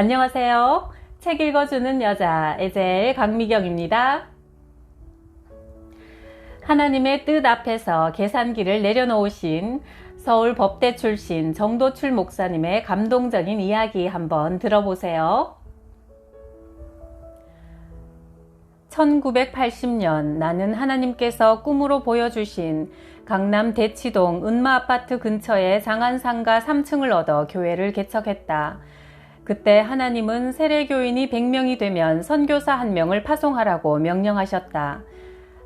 안녕하세요. 책 읽어주는 여자 에젤 강미경입니다. 하나님의 뜻 앞에서 계산기를 내려놓으신 서울 법대 출신 정도출 목사님의 감동적인 이야기 한번 들어보세요. 1980년 나는 하나님께서 꿈으로 보여주신 강남 대치동 은마아파트 근처의 장안상가 3층을 얻어 교회를 개척했다. 그때 하나님은 세례교인이 100명이 되면 선교사 1명을 파송하라고 명령하셨다.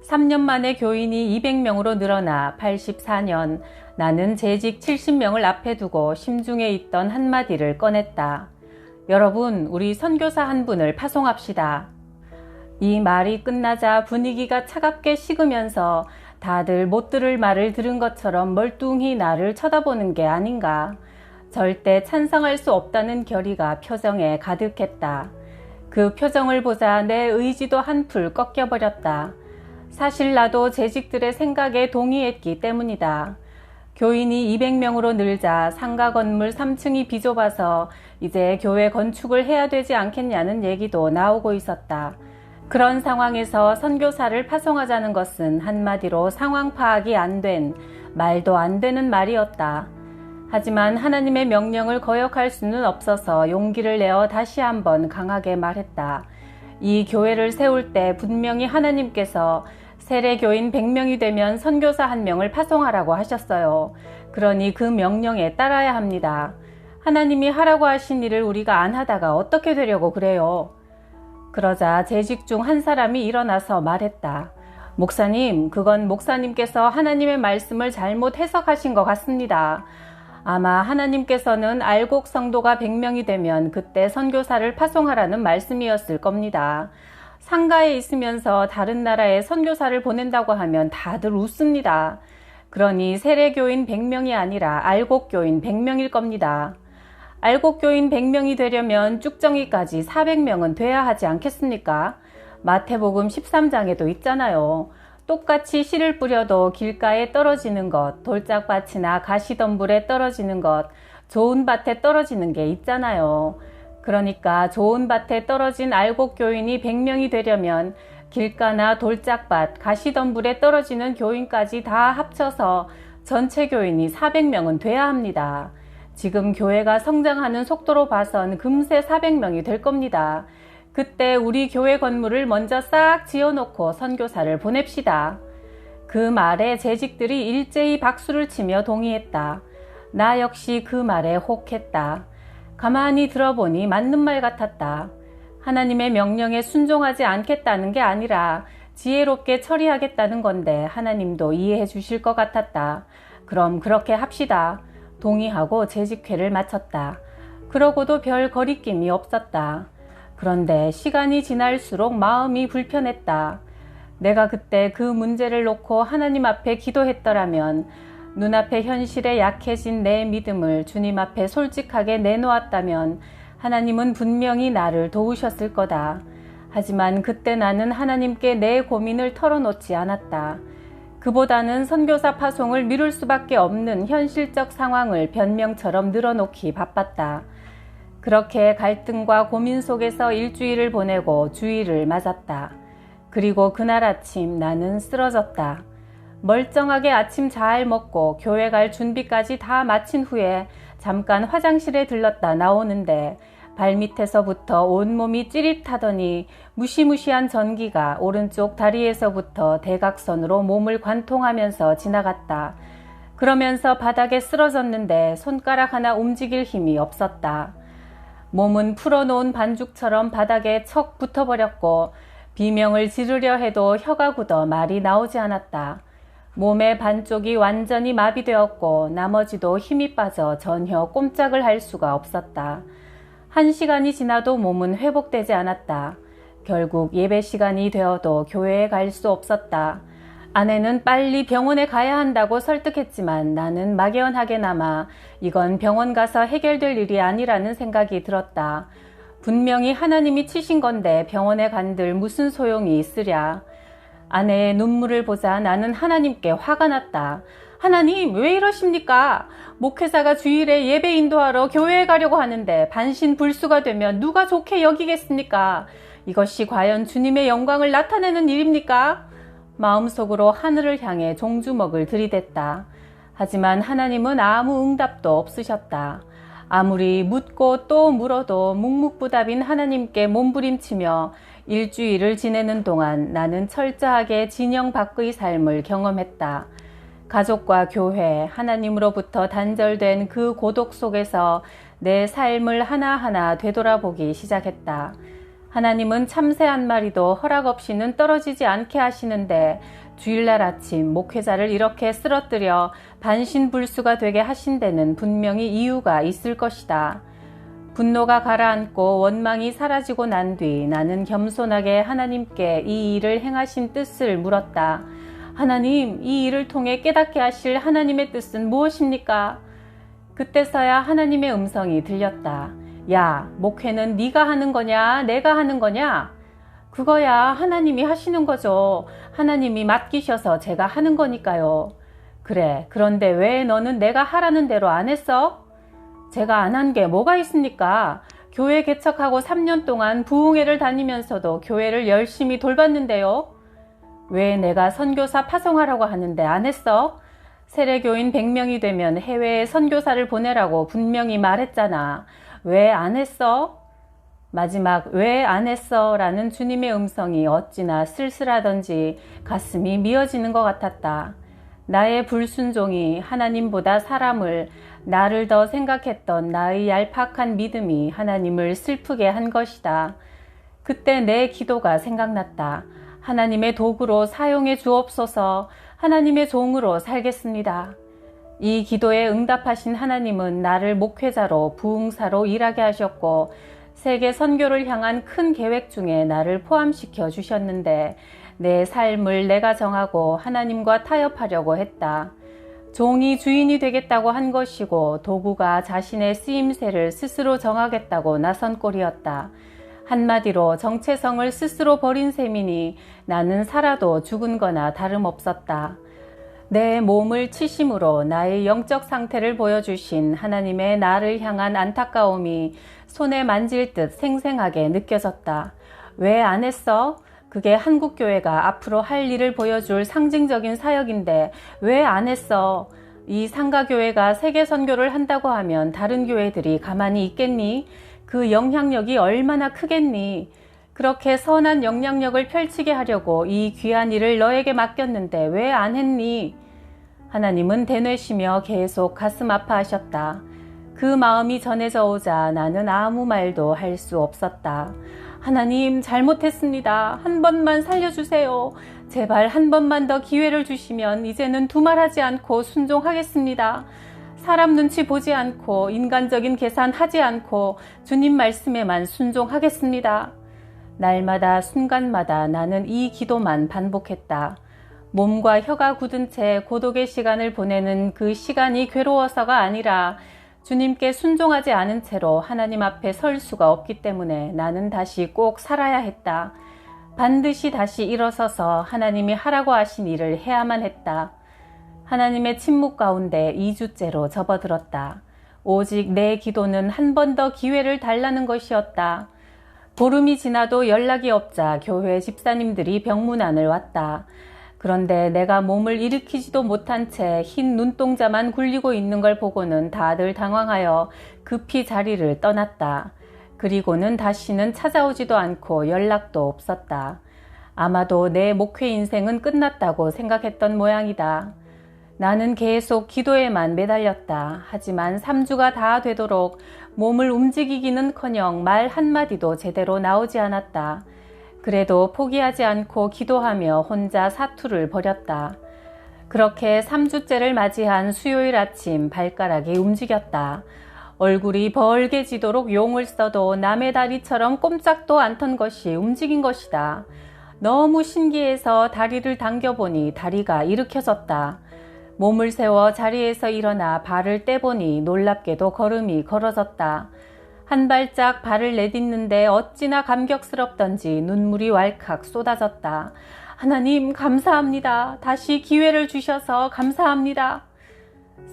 3년 만에 교인이 200명으로 늘어나 84년 나는 재직 70명을 앞에 두고 심중에 있던 한마디를 꺼냈다. 여러분, 우리 선교사 한 분을 파송합시다. 이 말이 끝나자 분위기가 차갑게 식으면서 다들 못 들을 말을 들은 것처럼 멀뚱히 나를 쳐다보는 게 아닌가. 절대 찬성할 수 없다는 결의가 표정에 가득했다. 그 표정을 보자 내 의지도 한풀 꺾여버렸다. 사실 나도 재직들의 생각에 동의했기 때문이다. 교인이 200명으로 늘자 상가 건물 3층이 비좁아서 이제 교회 건축을 해야 되지 않겠냐는 얘기도 나오고 있었다. 그런 상황에서 선교사를 파송하자는 것은 한마디로 상황 파악이 안 된, 말도 안 되는 말이었다. 하지만 하나님의 명령을 거역할 수는 없어서 용기를 내어 다시 한번 강하게 말했다. 이 교회를 세울 때 분명히 하나님께서 세례교인 100명이 되면 선교사 1명을 파송하라고 하셨어요. 그러니 그 명령에 따라야 합니다. 하나님이 하라고 하신 일을 우리가 안 하다가 어떻게 되려고 그래요? 그러자 재직 중 한 사람이 일어나서 말했다. 목사님, 그건 목사님께서 하나님의 말씀을 잘못 해석하신 것 같습니다. 아마 하나님께서는 알곡 성도가 100명이 되면 그때 선교사를 파송하라는 말씀이었을 겁니다. 상가에 있으면서 다른 나라에 선교사를 보낸다고 하면 다들 웃습니다. 그러니 세례교인 100명이 아니라 알곡교인 100명일 겁니다. 알곡교인 100명이 되려면 쭉정이까지 400명은 돼야 하지 않겠습니까? 마태복음 13장에도 있잖아요. 똑같이 씨를 뿌려도 길가에 떨어지는 것, 돌짝밭이나 가시덤불에 떨어지는 것, 좋은 밭에 떨어지는 게 있잖아요. 그러니까 좋은 밭에 떨어진 알곡교인이 100명이 되려면 길가나 돌짝밭, 가시덤불에 떨어지는 교인까지 다 합쳐서 전체 교인이 400명은 돼야 합니다. 지금 교회가 성장하는 속도로 봐선 금세 400명이 될 겁니다. 그때 우리 교회 건물을 먼저 싹 지어놓고 선교사를 보냅시다. 그 말에 재직들이 일제히 박수를 치며 동의했다. 나 역시 그 말에 혹했다. 가만히 들어보니 맞는 말 같았다. 하나님의 명령에 순종하지 않겠다는 게 아니라 지혜롭게 처리하겠다는 건데 하나님도 이해해 주실 것 같았다. 그럼 그렇게 합시다. 동의하고 재직회를 마쳤다. 그러고도 별 거리낌이 없었다. 그런데 시간이 지날수록 마음이 불편했다. 내가 그때 그 문제를 놓고 하나님 앞에 기도했더라면 눈앞의 현실에 약해진 내 믿음을 주님 앞에 솔직하게 내놓았다면 하나님은 분명히 나를 도우셨을 거다. 하지만 그때 나는 하나님께 내 고민을 털어놓지 않았다. 그보다는 선교사 파송을 미룰 수밖에 없는 현실적 상황을 변명처럼 늘어놓기 바빴다. 그렇게 갈등과 고민 속에서 일주일을 보내고 주일을 맞았다. 그리고 그날 아침 나는 쓰러졌다. 멀쩡하게 아침 잘 먹고 교회 갈 준비까지 다 마친 후에 잠깐 화장실에 들렀다 나오는데 발밑에서부터 온몸이 찌릿하더니 무시무시한 전기가 오른쪽 다리에서부터 대각선으로 몸을 관통하면서 지나갔다. 그러면서 바닥에 쓰러졌는데 손가락 하나 움직일 힘이 없었다. 몸은 풀어놓은 반죽처럼 바닥에 척 붙어버렸고 비명을 지르려 해도 혀가 굳어 말이 나오지 않았다. 몸의 반쪽이 완전히 마비되었고 나머지도 힘이 빠져 전혀 꼼짝을 할 수가 없었다. 1시간이 지나도 몸은 회복되지 않았다. 결국 예배 시간이 되어도 교회에 갈 수 없었다. 아내는 빨리 병원에 가야 한다고 설득했지만 나는 막연하게나마 이건 병원 가서 해결될 일이 아니라는 생각이 들었다. 분명히 하나님이 치신 건데 병원에 간들 무슨 소용이 있으랴. 아내의 눈물을 보자 나는 하나님께 화가 났다. 하나님, 왜 이러십니까? 목회자가 주일에 예배 인도하러 교회에 가려고 하는데 반신불수가 되면 누가 좋게 여기겠습니까? 이것이 과연 주님의 영광을 나타내는 일입니까? 마음속으로 하늘을 향해 종주먹을 들이댔다. 하지만 하나님은 아무 응답도 없으셨다. 아무리 묻고 또 물어도 묵묵부답인 하나님께 몸부림치며 일주일을 지내는 동안 나는 철저하게 진영 밖의 삶을 경험했다. 가족과 교회, 하나님으로부터 단절된 그 고독 속에서 내 삶을 하나하나 되돌아보기 시작했다. 하나님은 참새 한 마리도 허락 없이는 떨어지지 않게 하시는데 주일날 아침 목회자를 이렇게 쓰러뜨려 반신불수가 되게 하신 데는 분명히 이유가 있을 것이다. 분노가 가라앉고 원망이 사라지고 난 뒤 나는 겸손하게 하나님께 이 일을 행하신 뜻을 물었다. 하나님, 이 일을 통해 깨닫게 하실 하나님의 뜻은 무엇입니까? 그때서야 하나님의 음성이 들렸다. 야, 목회는 네가 하는 거냐, 내가 하는 거냐? 그거야 하나님이 하시는 거죠. 하나님이 맡기셔서 제가 하는 거니까요. 그래, 그런데 왜 너는 내가 하라는 대로 안 했어? 제가 안 한 게 뭐가 있습니까? 교회 개척하고 3년 동안 부흥회를 다니면서도 교회를 열심히 돌봤는데요. 왜 내가 선교사 파송하라고 하는데 안 했어? 세례교인 100명이 되면 해외에 선교사를 보내라고 분명히 말했잖아. 왜 안 했어? 마지막 왜 안 했어? 라는 주님의 음성이 어찌나 쓸쓸하던지 가슴이 미어지는 것 같았다. 나의 불순종이 하나님보다 사람을, 나를 더 생각했던 나의 얄팍한 믿음이 하나님을 슬프게 한 것이다. 그때 내 기도가 생각났다. 하나님의 도구로 사용해 주옵소서. 하나님의 종으로 살겠습니다. 이 기도에 응답하신 하나님은 나를 목회자로 부흥사로 일하게 하셨고 세계 선교를 향한 큰 계획 중에 나를 포함시켜 주셨는데 내 삶을 내가 정하고 하나님과 타협하려고 했다. 종이 주인이 되겠다고 한 것이고 도구가 자신의 쓰임새를 스스로 정하겠다고 나선 꼴이었다. 한마디로 정체성을 스스로 버린 셈이니 나는 살아도 죽은 거나 다름없었다. 내 몸을 치심으로 나의 영적 상태를 보여주신 하나님의 나를 향한 안타까움이 손에 만질 듯 생생하게 느껴졌다. 왜 안 했어? 그게 한국교회가 앞으로 할 일을 보여줄 상징적인 사역인데 왜 안 했어? 이 상가교회가 세계 선교를 한다고 하면 다른 교회들이 가만히 있겠니? 그 영향력이 얼마나 크겠니? 그렇게 선한 영향력을 펼치게 하려고 이 귀한 일을 너에게 맡겼는데 왜 안 했니? 하나님은 되뇌시며 계속 가슴 아파하셨다. 그 마음이 전해져 오자 나는 아무 말도 할 수 없었다. 하나님, 잘못했습니다. 한 번만 살려주세요. 제발 한 번만 더 기회를 주시면 이제는 두말하지 않고 순종하겠습니다. 사람 눈치 보지 않고 인간적인 계산하지 않고 주님 말씀에만 순종하겠습니다. 날마다 순간마다 나는 이 기도만 반복했다. 몸과 혀가 굳은 채 고독의 시간을 보내는 그 시간이 괴로워서가 아니라 주님께 순종하지 않은 채로 하나님 앞에 설 수가 없기 때문에 나는 다시 꼭 살아야 했다. 반드시 다시 일어서서 하나님이 하라고 하신 일을 해야만 했다. 하나님의 침묵 가운데 2주째로 접어들었다. 오직 내 기도는 한 번 더 기회를 달라는 것이었다. 보름이 지나도 연락이 없자 교회 집사님들이 병문안을 왔다. 그런데 내가 몸을 일으키지도 못한 채 흰 눈동자만 굴리고 있는 걸 보고는 다들 당황하여 급히 자리를 떠났다. 그리고는 다시는 찾아오지도 않고 연락도 없었다. 아마도 내 목회 인생은 끝났다고 생각했던 모양이다. 나는 계속 기도에만 매달렸다. 하지만 3주가 다 되도록 몸을 움직이기는커녕 말 한마디도 제대로 나오지 않았다. 그래도 포기하지 않고 기도하며 혼자 사투를 벌였다. 그렇게 3주째를 맞이한 수요일 아침 발가락이 움직였다. 얼굴이 벌게지도록 용을 써도 남의 다리처럼 꼼짝도 않던 것이 움직인 것이다. 너무 신기해서 다리를 당겨보니 다리가 일으켜졌다. 몸을 세워 자리에서 일어나 발을 떼보니 놀랍게도 걸음이 걸어졌다. 한 발짝 발을 내딛는데 어찌나 감격스럽던지 눈물이 왈칵 쏟아졌다. 하나님 감사합니다. 다시 기회를 주셔서 감사합니다.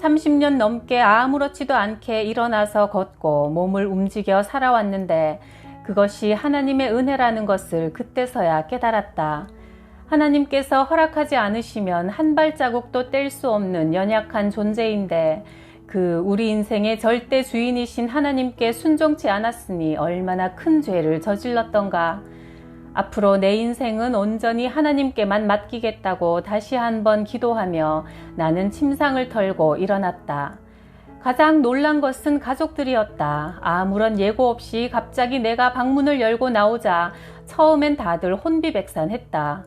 30년 넘게 아무렇지도 않게 일어나서 걷고 몸을 움직여 살아왔는데 그것이 하나님의 은혜라는 것을 그때서야 깨달았다. 하나님께서 허락하지 않으시면 한 발자국도 뗄 수 없는 연약한 존재인데 우리 인생의 절대 주인이신 하나님께 순종치 않았으니 얼마나 큰 죄를 저질렀던가. 앞으로 내 인생은 온전히 하나님께만 맡기겠다고 다시 한번 기도하며 나는 침상을 털고 일어났다. 가장 놀란 것은 가족들이었다. 아무런 예고 없이 갑자기 내가 방문을 열고 나오자 처음엔 다들 혼비백산했다.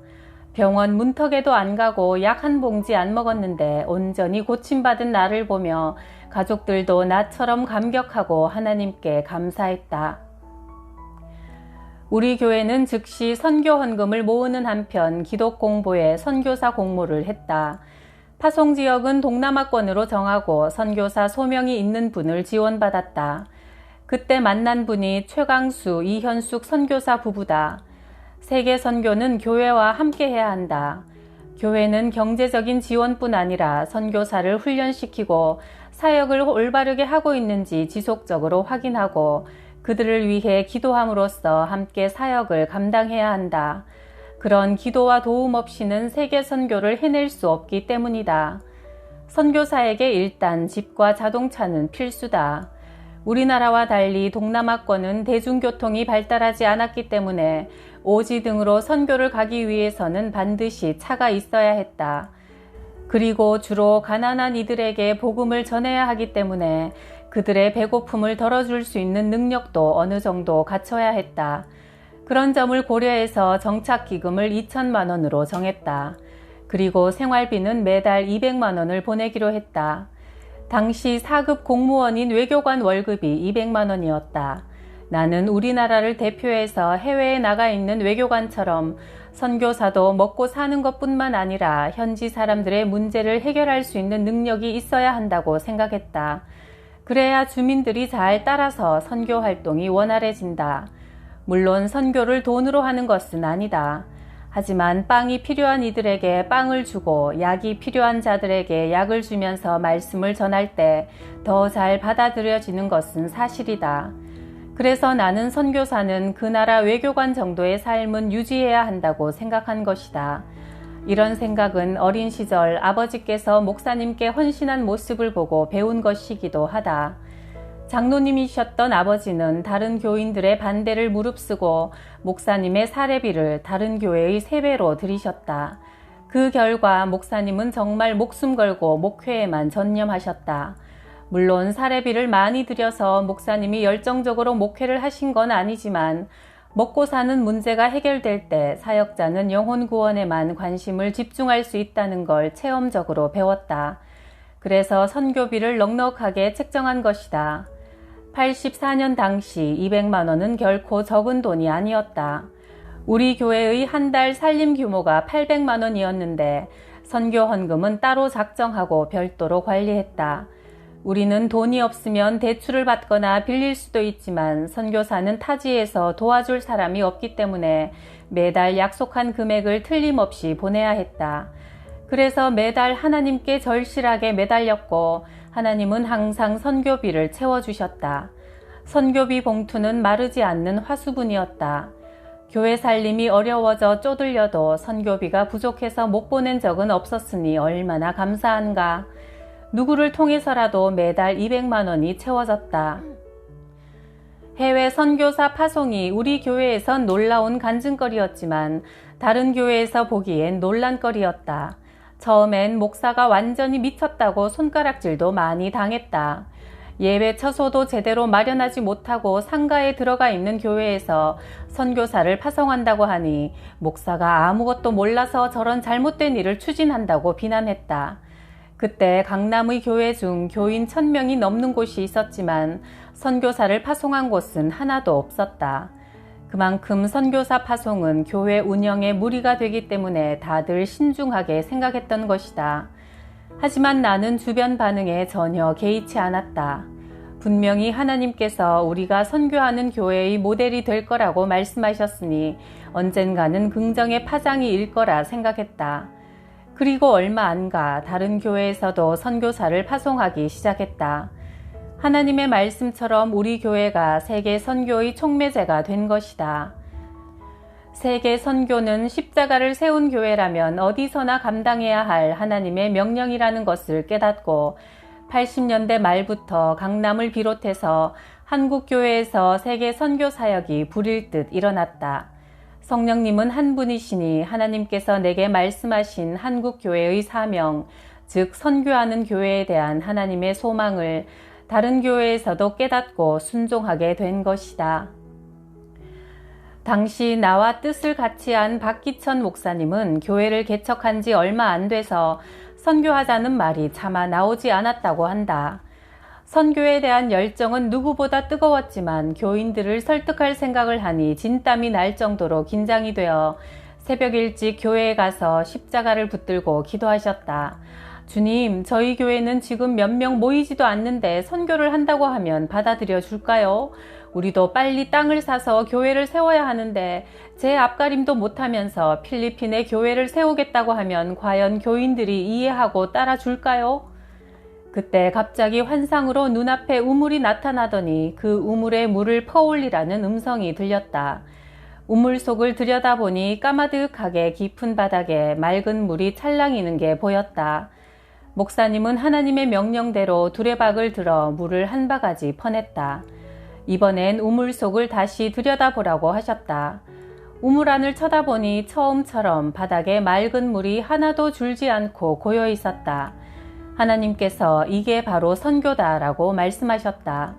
병원 문턱에도 안 가고 약 한 봉지 안 먹었는데 온전히 고침받은 나를 보며 가족들도 나처럼 감격하고 하나님께 감사했다. 우리 교회는 즉시 선교 헌금을 모으는 한편 기독 공보에 선교사 공모를 했다. 파송 지역은 동남아권으로 정하고 선교사 소명이 있는 분을 지원받았다. 그때 만난 분이 최강수, 이현숙 선교사 부부다. 세계 선교는 교회와 함께 해야 한다. 교회는 경제적인 지원뿐 아니라 선교사를 훈련시키고 사역을 올바르게 하고 있는지 지속적으로 확인하고 그들을 위해 기도함으로써 함께 사역을 감당해야 한다. 그런 기도와 도움 없이는 세계 선교를 해낼 수 없기 때문이다. 선교사에게 일단 집과 자동차는 필수다. 우리나라와 달리 동남아권은 대중교통이 발달하지 않았기 때문에 오지 등으로 선교를 가기 위해서는 반드시 차가 있어야 했다. 그리고 주로 가난한 이들에게 복음을 전해야 하기 때문에 그들의 배고픔을 덜어줄 수 있는 능력도 어느 정도 갖춰야 했다. 그런 점을 고려해서 정착기금을 2천만 원으로 정했다. 그리고 생활비는 매달 200만 원을 보내기로 했다. 당시 4급 공무원인 외교관 월급이 200만 원이었다. 나는 우리나라를 대표해서 해외에 나가 있는 외교관처럼 선교사도 먹고 사는 것뿐만 아니라 현지 사람들의 문제를 해결할 수 있는 능력이 있어야 한다고 생각했다. 그래야 주민들이 잘 따라서 선교 활동이 원활해진다. 물론 선교를 돈으로 하는 것은 아니다. 하지만 빵이 필요한 이들에게 빵을 주고 약이 필요한 자들에게 약을 주면서 말씀을 전할 때 더 잘 받아들여지는 것은 사실이다. 그래서 나는 선교사는 그 나라 외교관 정도의 삶은 유지해야 한다고 생각한 것이다. 이런 생각은 어린 시절 아버지께서 목사님께 헌신한 모습을 보고 배운 것이기도 하다. 장로님이셨던 아버지는 다른 교인들의 반대를 무릅쓰고 목사님의 사례비를 다른 교회의 3배로 들이셨다. 그 결과 목사님은 정말 목숨 걸고 목회에만 전념하셨다. 물론 사례비를 많이 들여서 목사님이 열정적으로 목회를 하신 건 아니지만 먹고 사는 문제가 해결될 때 사역자는 영혼 구원에만 관심을 집중할 수 있다는 걸 체험적으로 배웠다. 그래서 선교비를 넉넉하게 책정한 것이다. 84년 당시 200만 원은 결코 적은 돈이 아니었다. 우리 교회의 한 달 살림 규모가 800만 원이었는데 선교 헌금은 따로 작정하고 별도로 관리했다. 우리는 돈이 없으면 대출을 받거나 빌릴 수도 있지만 선교사는 타지에서 도와줄 사람이 없기 때문에 매달 약속한 금액을 틀림없이 보내야 했다. 그래서 매달 하나님께 절실하게 매달렸고 하나님은 항상 선교비를 채워주셨다. 선교비 봉투는 마르지 않는 화수분이었다. 교회 살림이 어려워져 쪼들려도 선교비가 부족해서 못 보낸 적은 없었으니 얼마나 감사한가. 누구를 통해서라도 매달 200만 원이 채워졌다. 해외 선교사 파송이 우리 교회에선 놀라운 간증거리였지만 다른 교회에서 보기엔 논란거리였다. 처음엔 목사가 완전히 미쳤다고 손가락질도 많이 당했다. 예배 처소도 제대로 마련하지 못하고 상가에 들어가 있는 교회에서 선교사를 파송한다고 하니 목사가 아무것도 몰라서 저런 잘못된 일을 추진한다고 비난했다. 그때 강남의 교회 중 교인 1000명이 넘는 곳이 있었지만 선교사를 파송한 곳은 하나도 없었다. 그만큼 선교사 파송은 교회 운영에 무리가 되기 때문에 다들 신중하게 생각했던 것이다. 하지만 나는 주변 반응에 전혀 개의치 않았다. 분명히 하나님께서 우리가 선교하는 교회의 모델이 될 거라고 말씀하셨으니 언젠가는 긍정의 파장이 일 거라 생각했다. 그리고 얼마 안 가 다른 교회에서도 선교사를 파송하기 시작했다. 하나님의 말씀처럼 우리 교회가 세계 선교의 촉매제가 된 것이다. 세계 선교는 십자가를 세운 교회라면 어디서나 감당해야 할 하나님의 명령이라는 것을 깨닫고 80년대 말부터 강남을 비롯해서 한국 교회에서 세계 선교 사역이 불일 듯 일어났다. 성령님은 한 분이시니 하나님께서 내게 말씀하신 한국 교회의 사명, 즉 선교하는 교회에 대한 하나님의 소망을 다른 교회에서도 깨닫고 순종하게 된 것이다. 당시 나와 뜻을 같이 한 박기천 목사님은 교회를 개척한 지 얼마 안 돼서 선교하자는 말이 차마 나오지 않았다고 한다. 선교에 대한 열정은 누구보다 뜨거웠지만 교인들을 설득할 생각을 하니 진땀이 날 정도로 긴장이 되어 새벽 일찍 교회에 가서 십자가를 붙들고 기도하셨다. 주님, 저희 교회는 지금 몇 명 모이지도 않는데 선교를 한다고 하면 받아들여 줄까요? 우리도 빨리 땅을 사서 교회를 세워야 하는데 제 앞가림도 못하면서 필리핀에 교회를 세우겠다고 하면 과연 교인들이 이해하고 따라줄까요? 그때 갑자기 환상으로 눈앞에 우물이 나타나더니 그 우물에 물을 퍼올리라는 음성이 들렸다. 우물 속을 들여다보니 까마득하게 깊은 바닥에 맑은 물이 찰랑이는 게 보였다. 목사님은 하나님의 명령대로 두레박을 들어 물을 한 바가지 퍼냈다. 이번엔 우물 속을 다시 들여다보라고 하셨다. 우물 안을 쳐다보니 처음처럼 바닥에 맑은 물이 하나도 줄지 않고 고여 있었다. 하나님께서 이게 바로 선교다라고 말씀하셨다.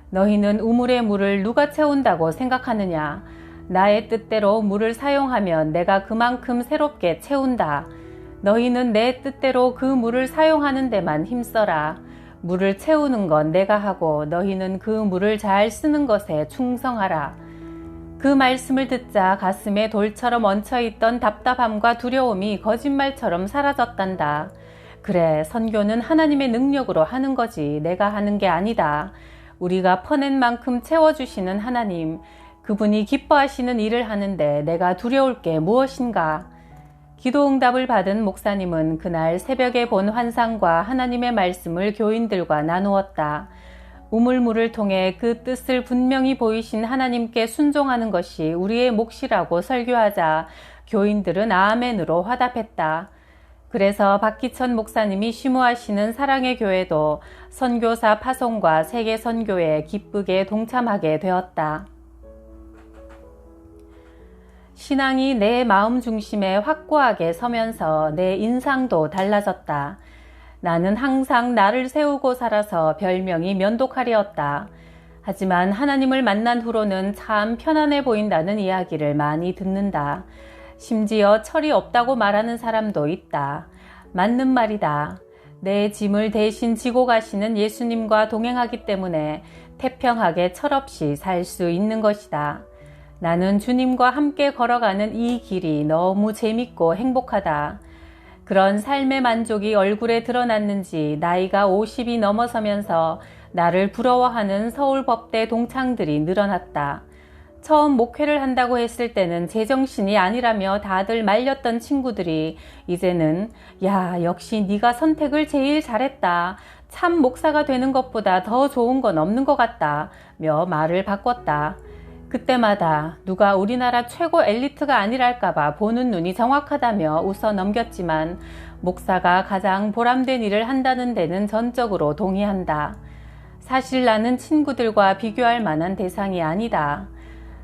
너희는 우물의 물을 누가 채운다고 생각하느냐? 나의 뜻대로 물을 사용하면 내가 그만큼 새롭게 채운다. 너희는 내 뜻대로 그 물을 사용하는 데만 힘써라. 물을 채우는 건 내가 하고 너희는 그 물을 잘 쓰는 것에 충성하라. 그 말씀을 듣자 가슴에 돌처럼 얹혀있던 답답함과 두려움이 거짓말처럼 사라졌단다. 그래, 선교는 하나님의 능력으로 하는 거지 내가 하는 게 아니다. 우리가 퍼낸 만큼 채워주시는 하나님, 그분이 기뻐하시는 일을 하는데 내가 두려울 게 무엇인가? 기도응답을 받은 목사님은 그날 새벽에 본 환상과 하나님의 말씀을 교인들과 나누었다. 우물물을 통해 그 뜻을 분명히 보이신 하나님께 순종하는 것이 우리의 몫이라고 설교하자 교인들은 아멘으로 화답했다. 그래서 박기천 목사님이 심우하시는 사랑의 교회도 선교사 파송과 세계 선교에 기쁘게 동참하게 되었다. 신앙이 내 마음 중심에 확고하게 서면서 내 인상도 달라졌다. 나는 항상 나를 세우고 살아서 별명이 면도칼이었다. 하지만 하나님을 만난 후로는 참 편안해 보인다는 이야기를 많이 듣는다. 심지어 철이 없다고 말하는 사람도 있다. 맞는 말이다. 내 짐을 대신 지고 가시는 예수님과 동행하기 때문에 태평하게 철없이 살 수 있는 것이다. 나는 주님과 함께 걸어가는 이 길이 너무 재밌고 행복하다. 그런 삶의 만족이 얼굴에 드러났는지 나이가 50이 넘어서면서 나를 부러워하는 서울법대 동창들이 늘어났다. 처음 목회를 한다고 했을 때는 제정신이 아니라며 다들 말렸던 친구들이 이제는 야, 역시 네가 선택을 제일 잘했다. 참 목사가 되는 것보다 더 좋은 건 없는 것 같다. 며 말을 바꿨다. 그때마다 누가 우리나라 최고 엘리트가 아니랄까봐 보는 눈이 정확하다며 웃어 넘겼지만 목사가 가장 보람된 일을 한다는 데는 전적으로 동의한다. 사실 나는 친구들과 비교할 만한 대상이 아니다.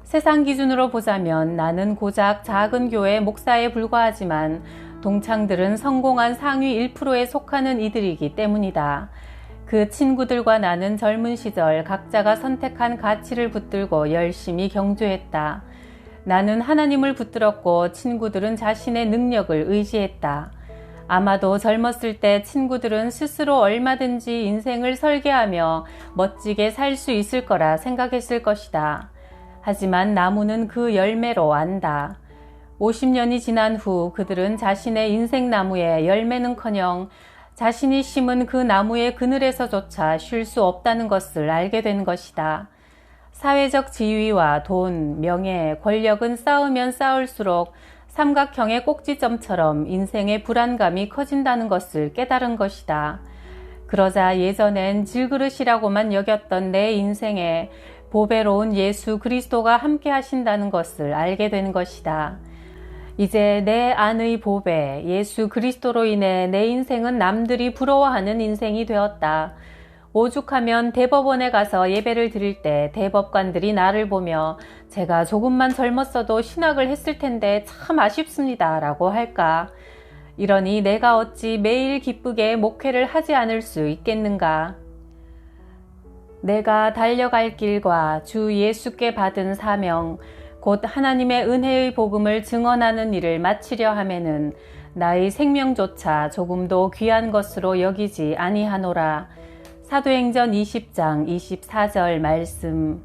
세상 기준으로 보자면 나는 고작 작은 교회 목사에 불과하지만 동창들은 성공한 상위 1%에 속하는 이들이기 때문이다. 그 친구들과 나는 젊은 시절 각자가 선택한 가치를 붙들고 열심히 경주했다. 나는 하나님을 붙들었고 친구들은 자신의 능력을 의지했다. 아마도 젊었을 때 친구들은 스스로 얼마든지 인생을 설계하며 멋지게 살 수 있을 거라 생각했을 것이다. 하지만 나무는 그 열매로 안다. 50년이 지난 후 그들은 자신의 인생 나무에 열매는커녕 자신이 심은 그 나무의 그늘에서조차 쉴 수 없다는 것을 알게 된 것이다. 사회적 지위와 돈, 명예, 권력은 쌓으면 쌓을수록 삼각형의 꼭지점처럼 인생의 불안감이 커진다는 것을 깨달은 것이다. 그러자 예전엔 질그릇이라고만 여겼던 내 인생에 보배로운 예수 그리스도가 함께 하신다는 것을 알게 된 것이다. 이제 내 안의 보배 예수 그리스도로 인해 내 인생은 남들이 부러워하는 인생이 되었다. 오죽하면 대법원에 가서 예배를 드릴 때 대법관들이 나를 보며 제가 조금만 젊었어도 신학을 했을 텐데 참 아쉽습니다 라고 할까. 이러니 내가 어찌 매일 기쁘게 목회를 하지 않을 수 있겠는가. 내가 달려갈 길과 주 예수께 받은 사명, 곧 하나님의 은혜의 복음을 증언하는 일을 마치려 하면은 나의 생명조차 조금도 귀한 것으로 여기지 아니하노라. 사도행전 20장 24절 말씀.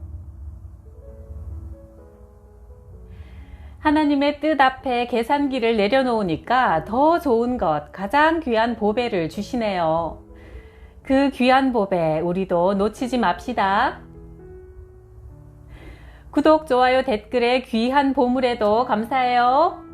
하나님의 뜻 앞에 계산기를 내려놓으니까 더 좋은 것, 가장 귀한 보배를 주시네요. 그 귀한 보배 우리도 놓치지 맙시다. 구독, 좋아요, 댓글에 귀한 보물에도 감사해요.